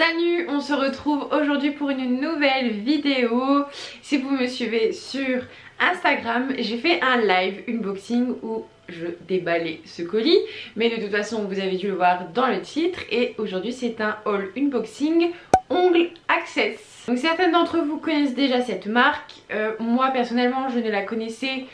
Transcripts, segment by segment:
Salut, on se retrouve aujourd'hui pour une nouvelle vidéo. Si vous me suivez sur Instagram, j'ai fait un live unboxing où je déballais ce colis. Mais de toute façon, vous avez dû le voir dans le titre. Et aujourd'hui, c'est un haul unboxing Ongle Access. Donc certaines d'entre vous connaissent déjà cette marque. Moi, personnellement, je ne la connaissais pas.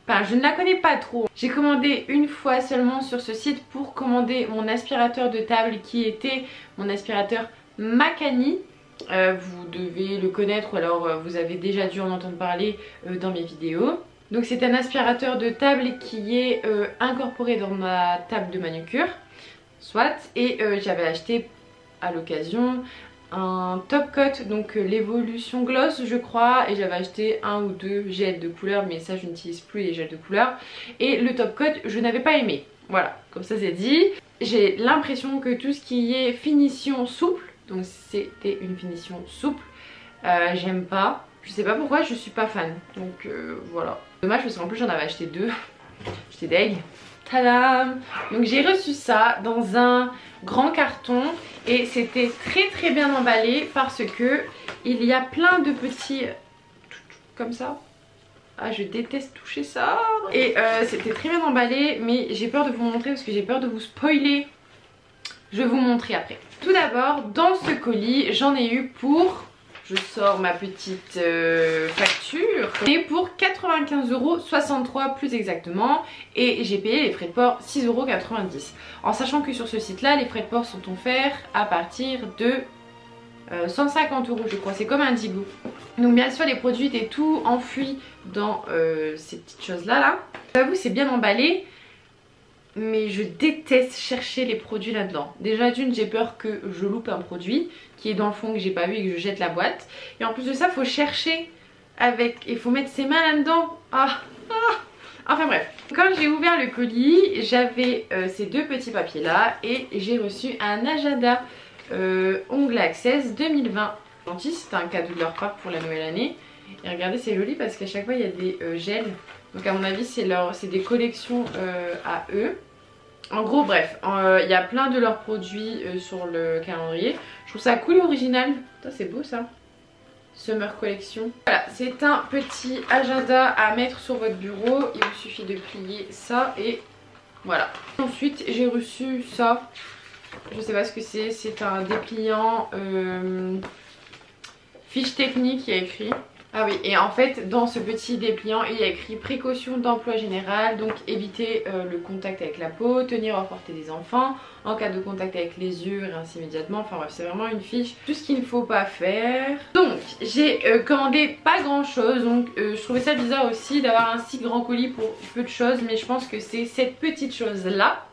Enfin, je ne la connais pas trop. J'ai commandé une fois seulement sur ce site pour commander mon aspirateur de table qui était mon aspirateur Makani. Vous devez le connaître ou alors vous avez déjà dû en entendre parler dans mes vidéos. Donc c'est un aspirateur de table qui est incorporé dans ma table de manucure. Soit. Et j'avais acheté à l'occasion un top coat, donc l'évolution gloss je crois, et j'avais acheté un ou deux gels de couleur, mais ça je n'utilise plus les gels de couleur. Et le top coat je n'avais pas aimé, voilà, comme ça c'est dit. J'ai l'impression que tout ce qui est finition souple, donc c'était une finition souple, j'aime pas, je sais pas pourquoi, je suis pas fan, donc voilà. Dommage parce qu'en plus j'en avais acheté deux, j'étais deg. Tadam! Donc j'ai reçu ça dans un grand carton et c'était très bien emballé parce que il y a plein de petits comme ça. Ah, je déteste toucher ça. Et c'était très bien emballé, mais j'ai peur de vous montrer parce que j'ai peur de vous spoiler. Je vais vous montrer après. Tout d'abord, dans ce colis, j'en ai eu pour... Je sors ma petite facture. Et pour 95,63 € plus exactement. Et j'ai payé les frais de port 6,90 €. En sachant que sur ce site là, les frais de port sont offerts à partir de 150 € je crois. C'est comme Indigo. Donc bien sûr les produits étaient tout enfouis dans ces petites choses là. J'avoue c'est bien emballé. Mais je déteste chercher les produits là-dedans. Déjà d'une, j'ai peur que je loupe un produit qui est dans le fond que j'ai pas vu et que je jette la boîte. Et en plus de ça, faut chercher avec... Il faut mettre ses mains là-dedans. Enfin bref. Quand j'ai ouvert le colis, j'avais ces deux petits papiers là. Et j'ai reçu un agenda Ongle Access 2020. C'était un cadeau de leur part pour la nouvelle année. Et regardez, c'est joli parce qu'à chaque fois, il y a des gels. Donc à mon avis, c'est des collections à eux. En gros bref, il y a plein de leurs produits sur le calendrier. Je trouve ça cool et original. C'est beau ça. Summer Collection. Voilà, c'est un petit agenda à mettre sur votre bureau. Il vous suffit de plier ça et voilà. Ensuite j'ai reçu ça. Je sais pas ce que c'est. C'est un dépliant fiche technique, il y a écrit. Ah oui, et en fait dans ce petit dépliant il y a écrit précaution d'emploi général, donc éviter le contact avec la peau, tenir hors portée des enfants, en cas de contact avec les yeux, rincer immédiatement, enfin bref c'est vraiment une fiche, tout ce qu'il ne faut pas faire. Donc j'ai commandé pas grand chose, donc je trouvais ça bizarre aussi d'avoir un si grand colis pour peu de choses, mais je pense que c'est cette petite chose là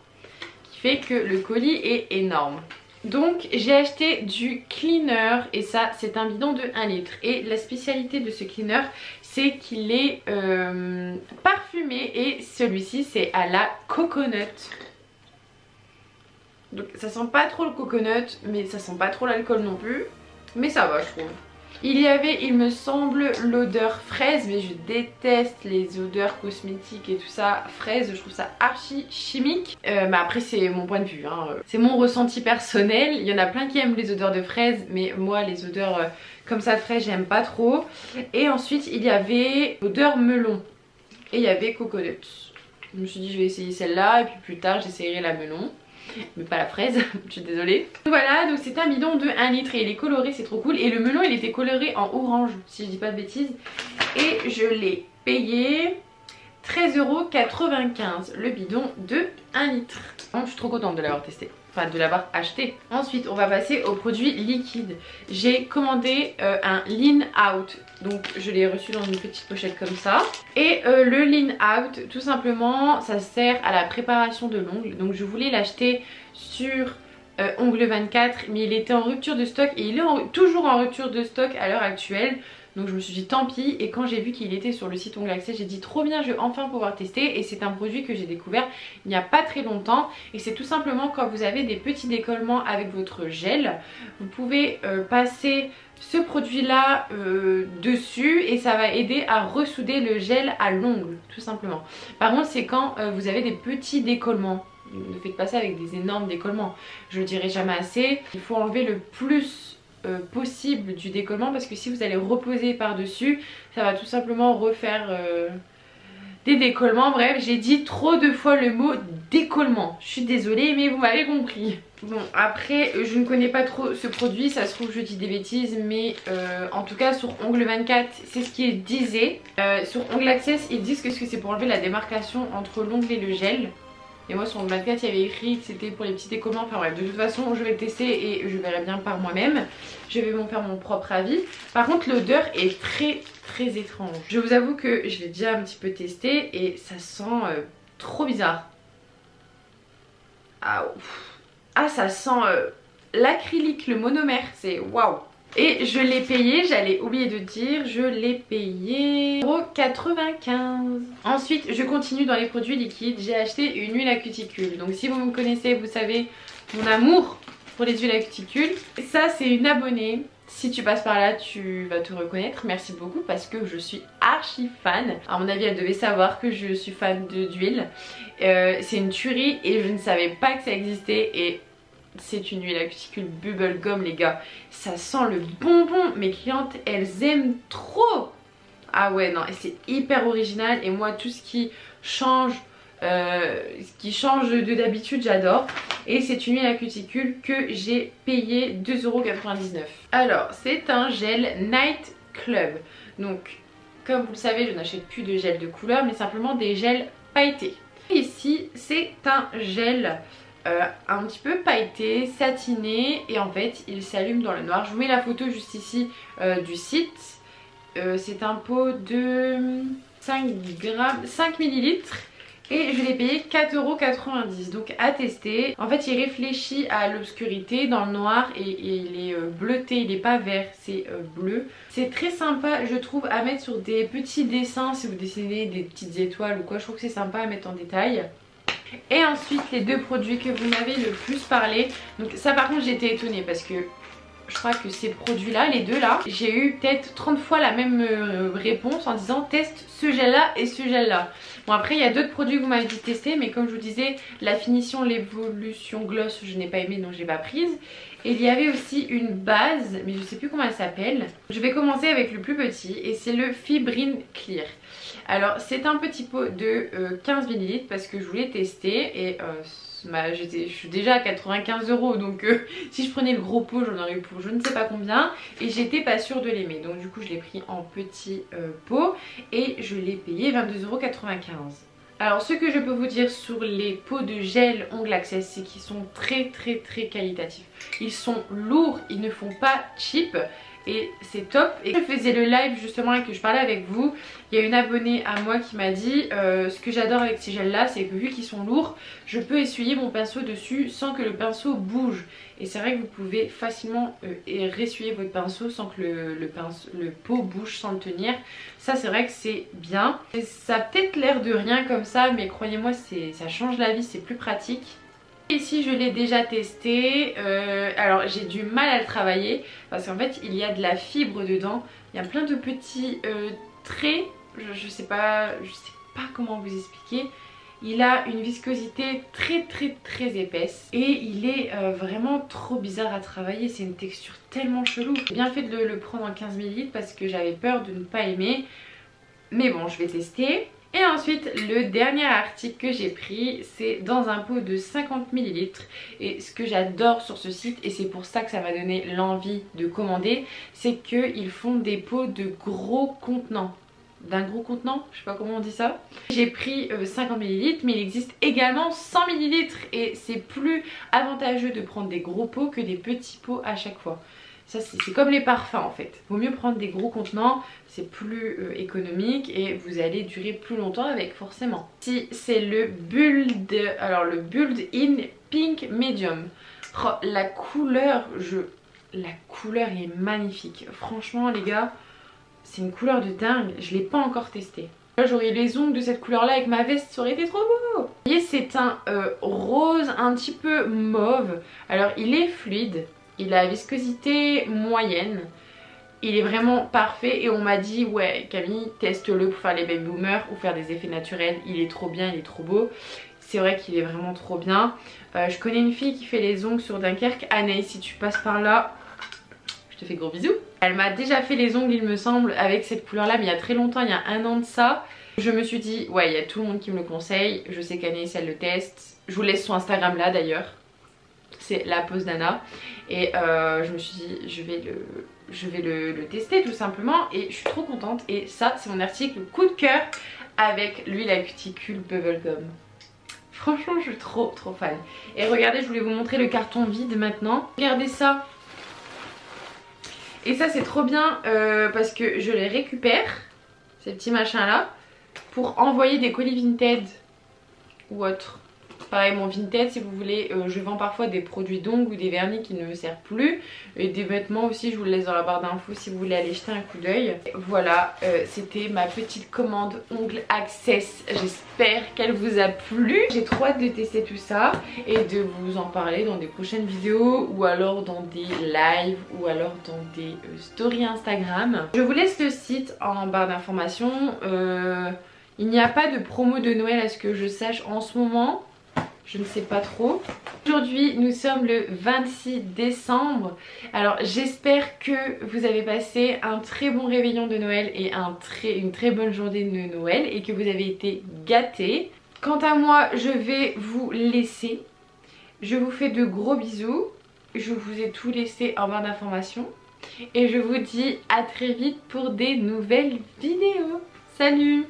qui fait que le colis est énorme. Donc j'ai acheté du cleaner et ça c'est un bidon de 1 litre. Et la spécialité de ce cleaner c'est qu'il est parfumé et celui-ci c'est à la coconut. Donc ça sent pas trop le coconut mais ça sent pas trop l'alcool non plus. Mais ça va je trouve. Il y avait, il me semble, l'odeur fraise, mais je déteste les odeurs cosmétiques et tout ça. Fraise, je trouve ça archi chimique. Mais après, c'est mon point de vue, hein. C'est mon ressenti personnel. Il y en a plein qui aiment les odeurs de fraise, mais moi, les odeurs comme ça de fraise, j'aime pas trop. Et ensuite, il y avait l'odeur melon. Et il y avait coconut. Je me suis dit, je vais essayer celle-là, et puis plus tard, j'essayerai la melon. Mais pas la fraise, je suis désolée. Voilà, donc c'est un bidon de 1 litre et il est coloré, c'est trop cool. Et le melon il était coloré en orange, si je dis pas de bêtises. Et je l'ai payé 13,95 € le bidon de 1 litre. Donc je suis trop contente de l'avoir testé, enfin de l'avoir acheté. Ensuite on va passer aux produits liquides. J'ai commandé un Lean Out. Donc je l'ai reçu dans une petite pochette comme ça. Et le Lean Out tout simplement ça sert à la préparation de l'ongle. Donc je voulais l'acheter sur Ongle 24 mais il était en rupture de stock. Et il est toujours en rupture de stock à l'heure actuelle. Donc je me suis dit tant pis, et quand j'ai vu qu'il était sur le site Ongle Access, j'ai dit trop bien, je vais enfin pouvoir tester. Et c'est un produit que j'ai découvert il n'y a pas très longtemps. Et c'est tout simplement quand vous avez des petits décollements avec votre gel, vous pouvez passer ce produit là dessus et ça va aider à ressouder le gel à l'ongle tout simplement. Par contre c'est quand vous avez des petits décollements. ne faites pas ça avec des énormes décollements. Je le dirai jamais assez. Il faut enlever le plus possible du décollement parce que si vous allez reposer par dessus, ça va tout simplement refaire des décollements. Bref, j'ai dit trop de fois le mot décollement. Je suis désolée mais vous m'avez compris. Bon, après je ne connais pas trop ce produit, ça se trouve je dis des bêtises, mais en tout cas sur Ongle 24 c'est ce qu'ils disaient. Sur Ongle Access ils disent que c'est pour enlever la démarcation entre l'ongle et le gel. Et moi sur Ongle 24 il y avait écrit que c'était pour les petits décollements. Enfin bref, de toute façon je vais le tester et je verrai bien par moi-même. Je vais m'en faire mon propre avis. Par contre l'odeur est très étrange. Je vous avoue que je l'ai déjà un petit peu testé et ça sent trop bizarre. Ah ouf. Ah ça sent l'acrylique, le monomère, c'est waouh. Et je l'ai payé, j'allais oublier de dire, je l'ai payé 1,95 €. Ensuite je continue dans les produits liquides, j'ai acheté une huile à cuticule. Donc si vous me connaissez, vous savez mon amour pour les huiles à cuticule. Ça c'est une abonnée, si tu passes par là tu vas te reconnaître, merci beaucoup parce que je suis archi fan. À mon avis elle devait savoir que je suis fan d'huile. C'est une tuerie et je ne savais pas que ça existait et c'est une huile à cuticule bubblegum les gars. Ça sent le bonbon, mes clientes elles aiment trop. Ah ouais non, c'est hyper original et moi tout ce qui change de d'habitude j'adore. Et c'est une huile à cuticule que j'ai payé 2,99 €. Alors c'est un gel Night Club. Donc comme vous le savez je n'achète plus de gel de couleur mais simplement des gels pailletés. Ici c'est un gel un petit peu pailleté, satiné et en fait il s'allume dans le noir. Je vous mets la photo juste ici du site. C'est un pot de 5 ml et je l'ai payé 4,90 €, donc à tester. En fait il réfléchit à l'obscurité dans le noir et il est bleuté, il n'est pas vert, c'est bleu. C'est très sympa je trouve à mettre sur des petits dessins si vous dessinez des petites étoiles ou quoi, je trouve que c'est sympa à mettre en détail. Et ensuite les deux produits que vous m'avez le plus parlé, donc ça par contre j'ai été étonnée parce que je crois que ces produits là, les deux là, j'ai eu peut-être 30 fois la même réponse en disant teste ce gel là et ce gel là. Bon après il y a d'autres produits que vous m'avez dit de tester mais comme je vous disais la finition, l'évolution gloss je n'ai pas aimé donc j'ai pas prise. Et il y avait aussi une base mais je sais plus comment elle s'appelle. Je vais commencer avec le plus petit et c'est le Fibrine Clear. Alors c'est un petit pot de 15 ml parce que je voulais tester et je suis déjà à 95 € donc si je prenais le gros pot j'en aurais eu pour je ne sais pas combien et j'étais pas sûre de l'aimer donc du coup je l'ai pris en petit pot et je l'ai payé 22,95 €. Alors ce que je peux vous dire sur les pots de gel Ongle Access c'est qu'ils sont très qualitatifs. Ils sont lourds, ils ne font pas cheap et c'est top. Et je faisais le live justement et que je parlais avec vous, il y a une abonnée à moi qui m'a dit ce que j'adore avec ces gels là c'est que vu qu'ils sont lourds je peux essuyer mon pinceau dessus sans que le pinceau bouge. Et c'est vrai que vous pouvez facilement ressuyer votre pinceau sans que le pot bouge sans le tenir. Ça c'est vrai que c'est bien. Et ça a peut-être l'air de rien comme ça mais croyez-moi ça change la vie, c'est plus pratique. Ici je l'ai déjà testé, alors j'ai du mal à le travailler parce qu'en fait il y a de la fibre dedans, il y a plein de petits traits, je sais pas comment vous expliquer. Il a une viscosité très épaisse et il est vraiment trop bizarre à travailler, c'est une texture tellement chelou. J'ai bien fait de le prendre en 15 ml parce que j'avais peur de ne pas aimer, mais bon je vais tester. Et ensuite le dernier article que j'ai pris c'est dans un pot de 50 ml et ce que j'adore sur ce site et c'est pour ça que ça m'a donné l'envie de commander, c'est qu'ils font des pots de gros contenants. D'un gros contenant, je sais pas comment on dit ça. J'ai pris 50 ml mais il existe également 100 ml et c'est plus avantageux de prendre des gros pots que des petits pots à chaque fois. Ça c'est comme les parfums en fait. Vaut mieux prendre des gros contenants, c'est plus économique et vous allez durer plus longtemps avec forcément. Ici c'est le Build In Pink Medium. Oh, la couleur est magnifique. Franchement les gars, c'est une couleur de dingue. Je l'ai pas encore testé. Là j'aurais les ongles de cette couleur là avec ma veste, ça aurait été trop beau. Vous voyez c'est un rose un petit peu mauve. Alors il est fluide. Il a la viscosité moyenne, il est vraiment parfait et on m'a dit ouais Camille teste-le pour faire les baby boomers ou faire des effets naturels, il est trop bien, il est trop beau. c'est vrai qu'il est vraiment trop bien. Je connais une fille qui fait les ongles sur Dunkerque. Anaïs, si tu passes par là, je te fais gros bisous. Elle m'a déjà fait les ongles il me semble avec cette couleur là, mais il y a très longtemps, il y a 1 an de ça. Je me suis dit ouais, il y a tout le monde qui me le conseille. Je sais qu'Anaïs elle le teste. Je vous laisse son Instagram là d'ailleurs. C'est la pose d'Anna. Et je me suis dit je vais le tester tout simplement. Et je suis trop contente. Et ça c'est mon article coup de cœur avec l'huile à cuticule Bubblegum. Franchement je suis trop fan. Et regardez, je voulais vous montrer le carton vide maintenant. Regardez ça. Et ça c'est trop bien parce que je les récupère, ces petits machins là, pour envoyer des colis Vinted ou autre. Pareil, mon Vinted, si vous voulez, je vends parfois des produits d'ongles ou des vernis qui ne me servent plus. Et des vêtements aussi, je vous le laisse dans la barre d'infos si vous voulez aller jeter un coup d'œil. Voilà, c'était ma petite commande Ongles Access. J'espère qu'elle vous a plu. J'ai trop hâte de tester tout ça et de vous en parler dans des prochaines vidéos ou alors dans des lives ou alors dans des stories Instagram. Je vous laisse le site en barre d'informations. Il n'y a pas de promo de Noël à ce que je sache en ce moment. Je ne sais pas trop. Aujourd'hui nous sommes le 26 décembre. Alors j'espère que vous avez passé un très bon réveillon de Noël et une très bonne journée de Noël et que vous avez été gâtés. Quant à moi je vais vous laisser. Je vous fais de gros bisous. Je vous ai tout laissé en barre d'informations. Et je vous dis à très vite pour des nouvelles vidéos. Salut!